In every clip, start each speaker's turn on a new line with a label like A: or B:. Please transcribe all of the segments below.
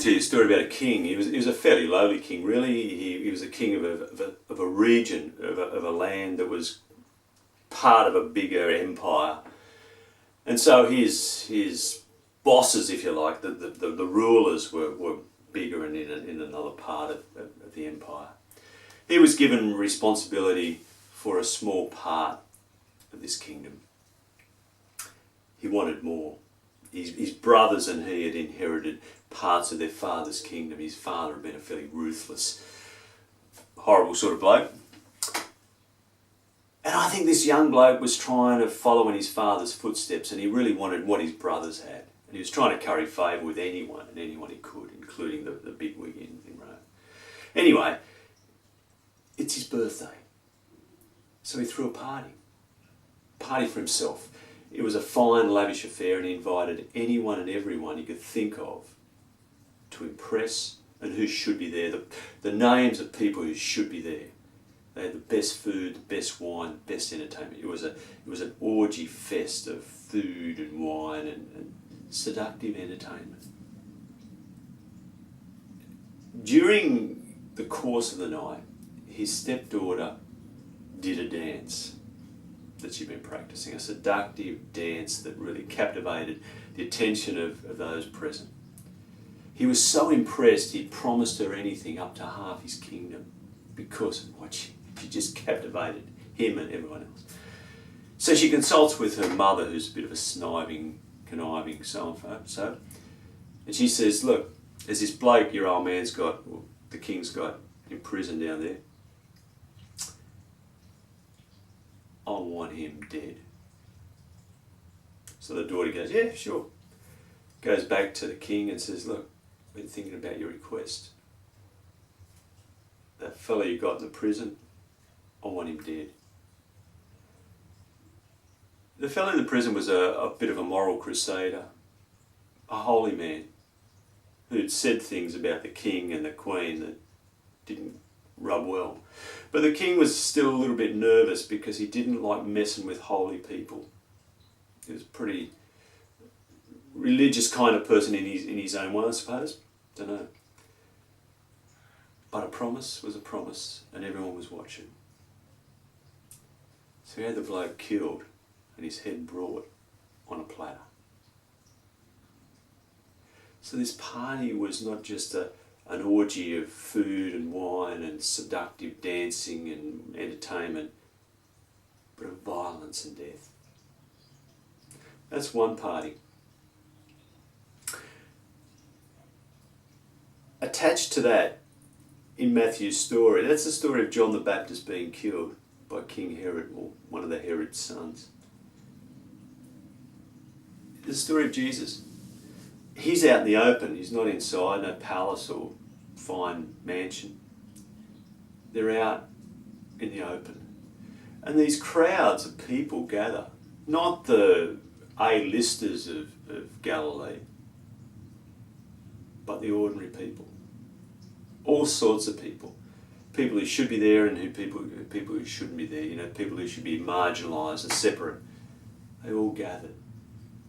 A: tell you a story about a king. He was a fairly lowly king, really. He was a king of a region, of a land that was part of a bigger empire. And so his bosses, if you like, the rulers were bigger and in another part of the empire. He was given responsibility for a small part of this kingdom. He wanted more. His brothers and he had inherited parts of their father's kingdom. His father had been a fairly ruthless, horrible sort of bloke. And I think this young bloke was trying to follow in his father's footsteps, and he really wanted what his brothers had. And he was trying to curry favour with anyone and anyone he could, including the bigwig in Rome. Anyway, it's his birthday. So he threw a party for himself. It was a fine, lavish affair, and he invited anyone and everyone he could think of to impress and who should be there, the names of people who should be there. They had the best food, the best wine, the best entertainment. It was an orgy fest of food and wine and seductive entertainment. During the course of the night, his stepdaughter did a dance that she'd been practicing, a seductive dance that really captivated the attention of those present. He was so impressed he promised her anything up to half his kingdom because of what she just captivated him and everyone else. So she consults with her mother, who's a bit of a sniving, conniving so-and-so, and she says, look, there's this bloke your old man's got, or the king's got, in prison down there. I want him dead. So the daughter goes, yeah, sure. Goes back to the king and says, look, I've been thinking about your request. That fellow you got in the prison, I want him dead. The fellow in the prison was a bit of a moral crusader, a holy man, who'd said things about the king and the queen that didn't rub well. But the king was still a little bit nervous because he didn't like messing with holy people. He was a pretty religious kind of person in his own way, I suppose. Don't know. But a promise was a promise, and everyone was watching. So he had the bloke killed and his head brought on a platter. So this party was not just an orgy of food and wine and seductive dancing and entertainment, but of violence and death. That's one party. Attached to that, in Matthew's story, that's the story of John the Baptist being killed by King Herod, or one of the Herod's sons. The story of Jesus. He's out in the open, he's not inside, no palace or fine mansion. They're out in the open. And these crowds of people gather, not the A-listers of Galilee, but the ordinary people. All sorts of people. People who should be there and people who shouldn't be there, people who should be marginalised and separate. They all gathered.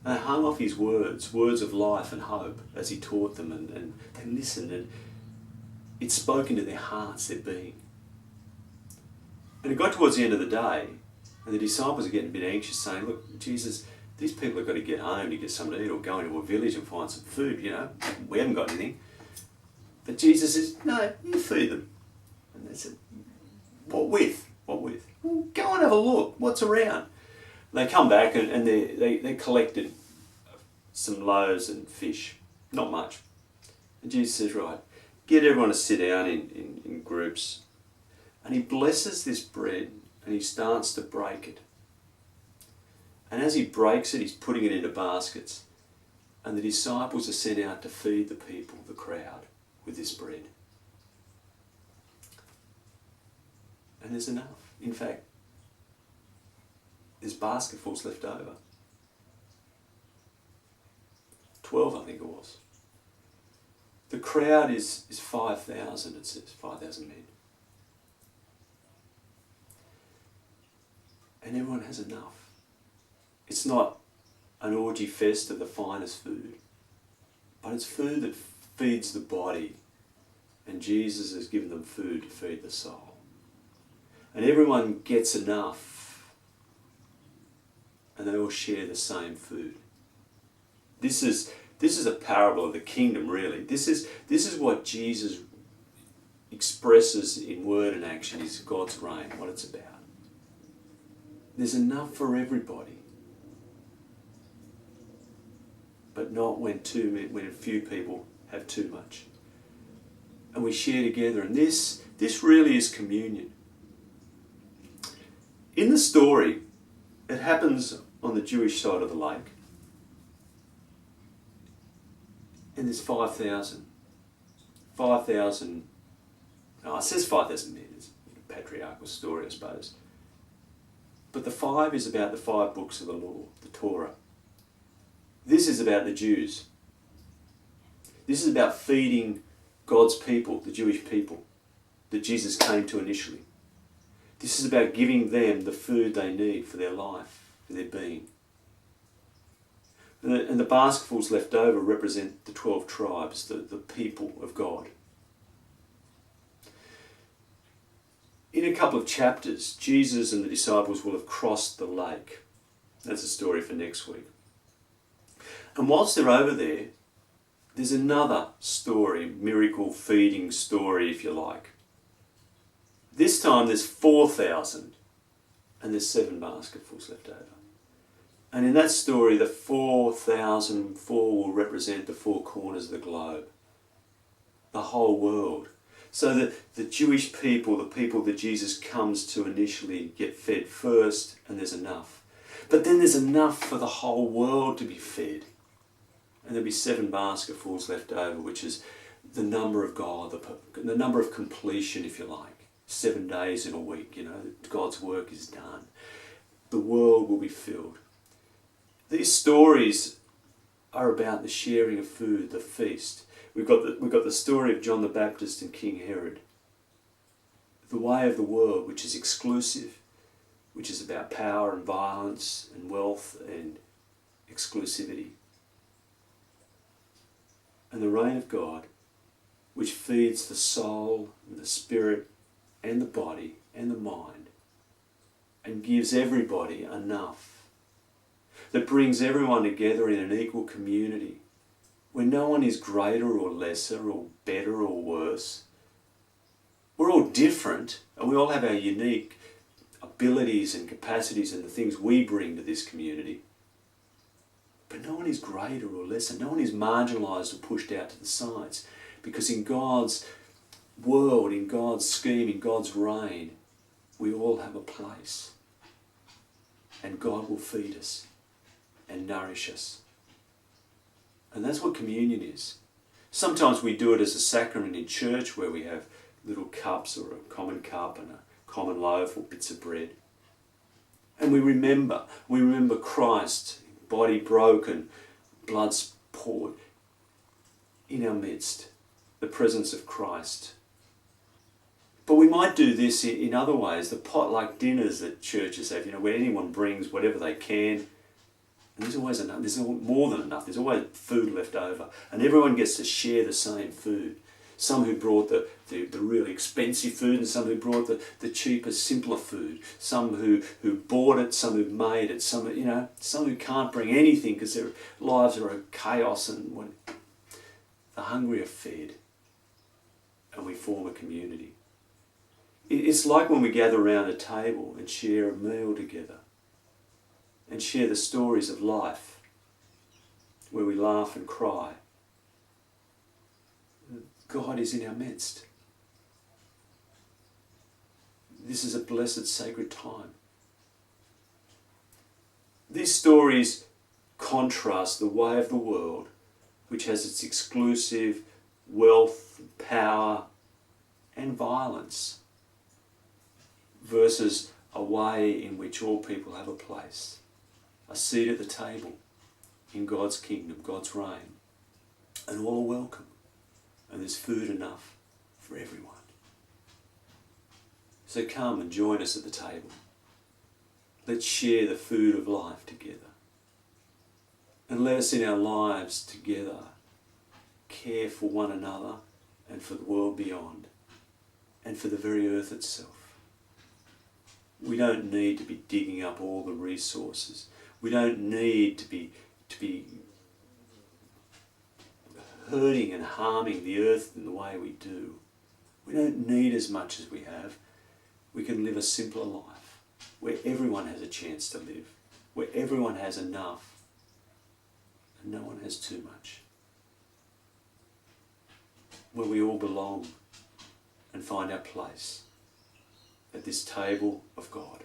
A: And they hung off his words of life and hope as he taught them, and they listened, and it spoke into their hearts, their being. And it got towards the end of the day, and the disciples are getting a bit anxious, saying, look, Jesus, these people have got to get home to get something to eat or go into a village and find some food, we haven't got anything. But Jesus says, no, you feed them. And they said, what with? Well, go and have a look, what's around? They come back and they collected some loaves and fish, not much. And Jesus says, right, get everyone to sit down in groups. And he blesses this bread and he starts to break it. And as he breaks it, he's putting it into baskets. And the disciples are sent out to feed the people, the crowd, with this bread. And there's enough. In fact, there's basketfuls left over. 12, I think it was. The crowd is 5,000, it says, 5,000 men. And everyone has enough. It's not an orgy fest of the finest food, but it's food that feeds the body, and Jesus has given them food to feed the soul. And everyone gets enough, and they all share the same food. This is a parable of the kingdom, really. This is what Jesus expresses in word and action, is God's reign, what it's about. There's enough for everybody, but not when a few people have too much. And we share together, and this really is communion. In the story, it happens on the Jewish side of the lake. And there's 5,000. 5,000, it says 5,000 men. It's a patriarchal story, I suppose. But the 5 is about the 5 books of the law, the Torah. This is about the Jews. This is about feeding God's people, the Jewish people, that Jesus came to initially. This is about giving them the food they need for their life, for their being. And the basketfuls left over represent the 12 tribes, the people of God. In a couple of chapters, Jesus and the disciples will have crossed the lake. That's a story for next week. And whilst they're over there, there's another story, miracle feeding story, if you like. This time there's 4,000 and there's 7 basketfuls left over. And in that story, the 4,000 will represent the 4 corners of the globe, the whole world. So that the Jewish people, the people that Jesus comes to initially, get fed first, and there's enough. But then there's enough for the whole world to be fed. And there'll be 7 basketfuls left over, which is the number of God, the number of completion, if you like. 7 days in a week, God's work is done. The world will be filled. These stories are about the sharing of food, the feast. We've got the story of John the Baptist and King Herod. The way of the world, which is exclusive, which is about power and violence and wealth and exclusivity. And the reign of God, which feeds the soul and the spirit and the body and the mind and gives everybody enough. That brings everyone together in an equal community where no one is greater or lesser or better or worse. We're all different and we all have our unique abilities and capacities and the things we bring to this community. But no one is greater or lesser. No one is marginalised or pushed out to the sides. Because in God's world, in God's scheme, in God's reign, we all have a place. And God will feed us and nourish us. And that's what communion is. Sometimes we do it as a sacrament in church where we have little cups or a common cup and a common loaf or bits of bread. And we remember Christ, body broken, blood poured in our midst, the presence of Christ. But we might do this in other ways, the potluck dinners that churches have, where anyone brings whatever they can. And there's always enough, there's more than enough, there's always food left over. And everyone gets to share the same food. Some who brought the really expensive food and some who brought the cheaper, simpler food. Some who bought it, some who made it, some who can't bring anything because their lives are a chaos, and when the hungry are fed and we form a community. It's like when we gather around a table and share a meal together and share the stories of life where we laugh and cry. God is in our midst. This is a blessed, sacred time. These stories contrast the way of the world, which has its exclusive wealth, power, and violence, versus a way in which all people have a place, a seat at the table in God's kingdom, God's reign, and all are welcome. And there's food enough for everyone. So come and join us at the table. Let's share the food of life together. And let us in our lives together care for one another and for the world beyond and for the very earth itself. We don't need to be digging up all the resources. We don't need to be hurting and harming the earth in the way we do. We don't need as much as we have. We can live a simpler life where everyone has a chance to live, where everyone has enough and no one has too much, where we all belong and find our place at this table of God.